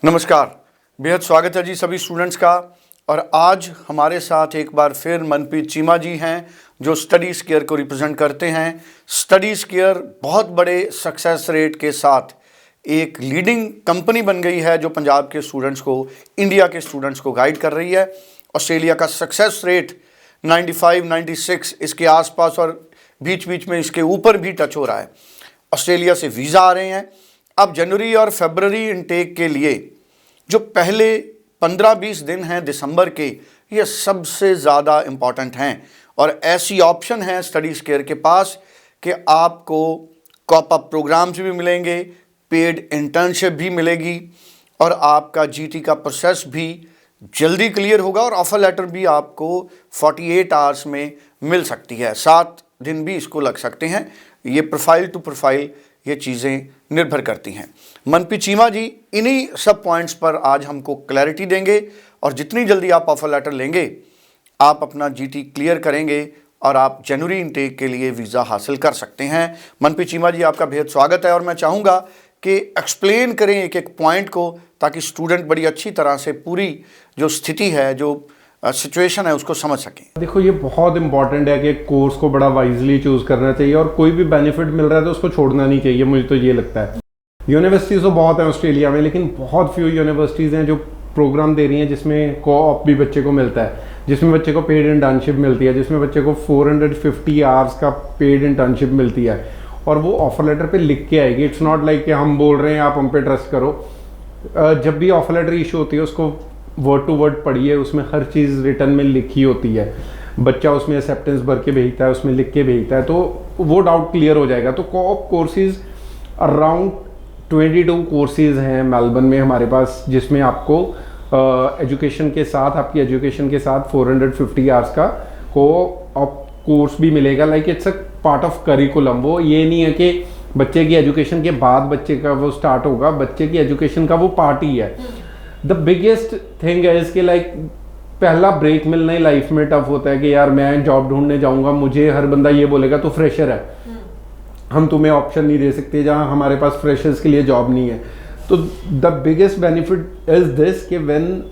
नमस्कार, बेहद स्वागत है जी सभी स्टूडेंट्स का। और आज हमारे साथ एक बार फिर मनप्रीत चीमा जी हैं जो स्टडीज़ केयर को रिप्रेजेंट करते हैं। स्टडीज़ केयर बहुत बड़े सक्सेस रेट के साथ एक लीडिंग कंपनी बन गई है जो पंजाब के स्टूडेंट्स को, इंडिया के स्टूडेंट्स को गाइड कर रही है। ऑस्ट्रेलिया का सक्सेस रेट 95, 96 इसके आसपास और बीच बीच में इसके ऊपर भी टच हो रहा है। ऑस्ट्रेलिया से वीज़ा आ रहे हैं। अब जनवरी और फरवरी इनटेक के लिए जो पहले 15-20 दिन हैं दिसंबर के, ये सबसे ज़्यादा इम्पॉर्टेंट हैं। और ऐसी ऑप्शन है स्टडीज़ केयर के पास कि आपको कॉप अप प्रोग्राम्स भी मिलेंगे, पेड इंटर्नशिप भी मिलेगी और आपका जीटी का प्रोसेस भी जल्दी क्लियर होगा और ऑफर लेटर भी आपको 48 आवर्स में मिल सकती है। 7 दिन भी इसको लग सकते हैं। ये प्रोफाइल टू प्रोफाइल ये चीज़ें निर्भर करती हैं। मनप्रीत चीमा जी इन्हीं सब पॉइंट्स पर आज हमको क्लैरिटी देंगे और जितनी जल्दी आप ऑफर लेटर लेंगे आप अपना जीटी क्लियर करेंगे और आप जनवरी इनटेक के लिए वीज़ा हासिल कर सकते हैं। मनप्रीत चीमा जी आपका बेहद स्वागत है और मैं चाहूँगा कि एक्सप्लेन करें एक एक पॉइंट को ताकि स्टूडेंट बड़ी अच्छी तरह से पूरी जो स्थिति है, जो सिचुएशन है उसको समझ सकें। देखो, ये बहुत इंपॉर्टेंट है कि कोर्स को बड़ा वाइजली चूज़ करना चाहिए और कोई भी बेनिफिट मिल रहा है तो उसको छोड़ना नहीं चाहिए। मुझे तो ये लगता है। यूनिवर्सिटीज़ तो बहुत है ऑस्ट्रेलिया में, लेकिन बहुत फ्यू यूनिवर्सिटीज़ हैं जो प्रोग्राम दे रही हैं जिसमें को-ऑप भी बच्चे को मिलता है, जिसमें बच्चे को पेड इंटर्नशिप मिलती है, जिसमें बच्चे को 450 आवर्स का पेड इंटर्नशिप मिलती है और वो ऑफर लेटर पे लिख के आएगी। इट्स नॉट लाइक कि हम बोल रहे हैं आप हम पे ट्रस्ट करो। जब भी ऑफर लेटर इशू होती है उसको वर्ड टू वर्ड पढ़िए, उसमें हर चीज़ रिटर्न में लिखी होती है। बच्चा उसमें एक्सेप्टेंस भर के भेजता है, उसमें लिख के भेजता है, तो वो डाउट क्लियर हो जाएगा। तो को-ऑप कोर्सेज अराउंड 22 कोर्सेज हैं मेलबर्न में हमारे पास, जिसमें आपको एजुकेशन के साथ, आपकी एजुकेशन के साथ 450 आवर्स का को-ऑप कोर्स भी मिलेगा। Like it's a part of curriculum. वो ये नहीं है कि बच्चे की एजुकेशन के बाद बच्चे का वो स्टार्ट होगा, बच्चे की एजुकेशन का वो पार्ट ही है। द बिगेस्ट थिंग है इसके, लाइक पहला ब्रेक मिलना ही लाइफ में टफ होता है कि यार मैं जॉब ढूंढने जाऊंगा, मुझे हर बंदा ये बोलेगा तो फ्रेशर है, हम तुम्हें ऑप्शन नहीं दे सकते जहां हमारे पास फ्रेशर्स के लिए जॉब नहीं है। तो the biggest benefit is this कि व्हेन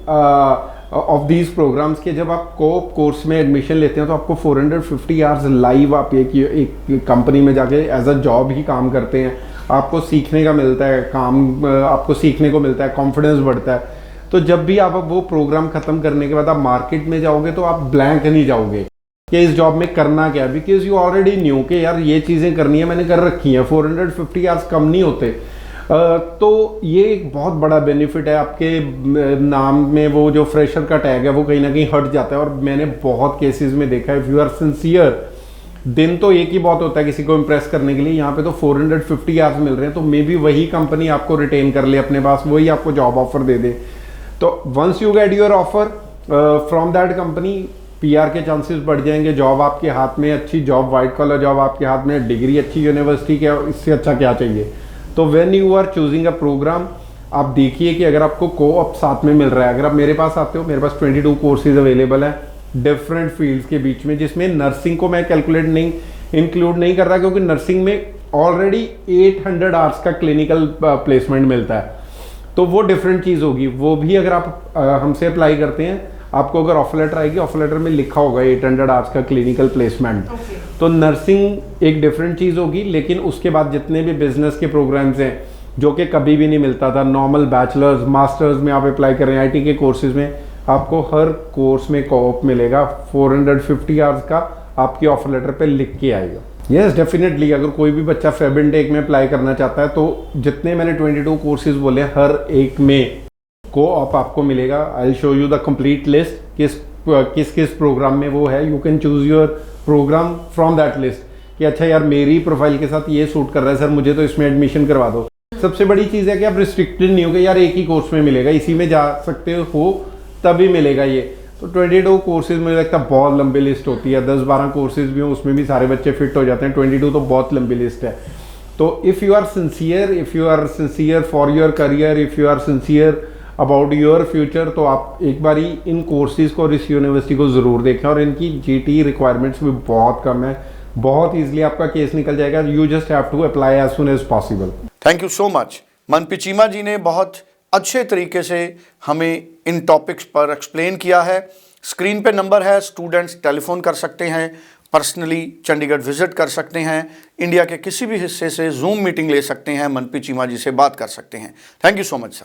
ऑफ दीज प्रोग्राम्स के जब आप को-ऑप कोर्स में एडमिशन लेते हैं तो आपको 450 आवर्स लाइव आप एक कंपनी में जाके एज अ जॉब ही काम करते हैं। आपको सीखने का मिलता है, काम आपको सीखने को मिलता है, कॉन्फिडेंस बढ़ता है। तो जब भी आप वो प्रोग्राम खत्म करने के बाद आप मार्केट में जाओगे तो आप ब्लैंक नहीं जाओगे कि इस जॉब में करना क्या, बिकॉज यू ऑलरेडी न्यू कि यार ये चीज़ें करनी है, मैंने कर रखी हैं। 450 आवर्स कम नहीं होते। तो ये एक बहुत बड़ा बेनिफिट है। आपके नाम में वो जो फ्रेशर का टैग है वो कहीं ना कहीं हट जाता है। और मैंने बहुत केसेस में देखा है, इफ़ यू आर सिंसियर, दिन तो एक ही बहुत होता है किसी को इम्प्रेस करने के लिए, यहाँ पे तो 450 आवर्स मिल रहे हैं, तो मे बी वही कंपनी आपको रिटेन कर ले अपने पास, वही आपको जॉब ऑफर दे दे। तो once you get your offer from that company, PR के चांसेस बढ़ जाएंगे, जॉब आपके हाथ में, अच्छी जॉब, वाइट कॉलर जॉब आपके हाथ में, डिग्री अच्छी यूनिवर्सिटी के, इससे अच्छा क्या चाहिए। तो when you are choosing a program, आप देखिए कि अगर आपको को-ऑप साथ में मिल रहा है। अगर आप मेरे पास आते हो, मेरे पास 22 कोर्सेज अवेलेबल है डिफरेंट फील्ड्स के बीच में, जिसमें नर्सिंग को मैं कैलकुलेट नहीं इंक्लूड नहीं कर रहा क्योंकि नर्सिंग में ऑलरेडी 800 आवर्स का क्लिनिकल प्लेसमेंट मिलता है। तो वो डिफरेंट चीज़ होगी। वो भी अगर आप हमसे अप्लाई करते हैं, आपको अगर ऑफर लेटर आएगी, ऑफर लेटर में लिखा होगा 800 आवर्स का क्लिनिकल प्लेसमेंट। तो नर्सिंग एक डिफरेंट चीज़ होगी। लेकिन उसके बाद जितने भी बिजनेस के प्रोग्राम्स हैं जो कि कभी भी नहीं मिलता था, नॉर्मल बैचलर्स, मास्टर्स में आप अप्लाई कर रहे हैं, आईटी के कोर्सेज में, आपको हर कोर्स में को-ऑप मिलेगा। 450 आवर्स का आपकी ऑफर लेटर पे लिख के आएगा। यस, डेफिनेटली अगर कोई भी बच्चा फेब इनटेक में अप्लाई करना चाहता है तो जितने मैंने 22 कोर्सेज बोले, हर एक में को-ऑप आपको मिलेगा। I will show you the complete list, किस किस प्रोग्राम में वो है। You can choose your program from that list कि अच्छा यार मेरी प्रोफाइल के साथ ये सूट कर रहा है सर, मुझे तो इसमें एडमिशन करवा दो। सबसे बड़ी चीज़ है कि आप रिस्ट्रिक्टेड नहीं हो कि यार एक ही कोर्स में मिलेगा, इसी में जा सकते हो तभी मिलेगा ये। तो 22 कोर्सेज मुझे लगता है बहुत लंबी लिस्ट होती है। 10-12 कोर्सेज भी हो, उसमें भी सारे बच्चे फिट हो जाते हैं। 22 तो बहुत लंबी लिस्ट है। तो if you are sincere for your career, if you are sincere about your future, तो आप एक बार ही इन कोर्सेज को और इस यूनिवर्सिटी को ज़रूर देखें। और इनकी जीटी रिक्वायरमेंट्स भी बहुत कम है, बहुत ईजिली आपका केस निकल जाएगा। You just have to apply as soon as possible. Thank you so much. Manpreet Cheema ji ने बहुत अच्छे तरीके से हमें इन टॉपिक्स पर एक्सप्लेन किया है। स्क्रीन पे नंबर है, स्टूडेंट्स टेलीफोन कर सकते हैं, पर्सनली चंडीगढ़ विजिट कर सकते हैं, इंडिया के किसी भी हिस्से से जूम मीटिंग ले सकते हैं, मनप्रीत चीमा जी से बात कर सकते हैं। Thank you so much sir.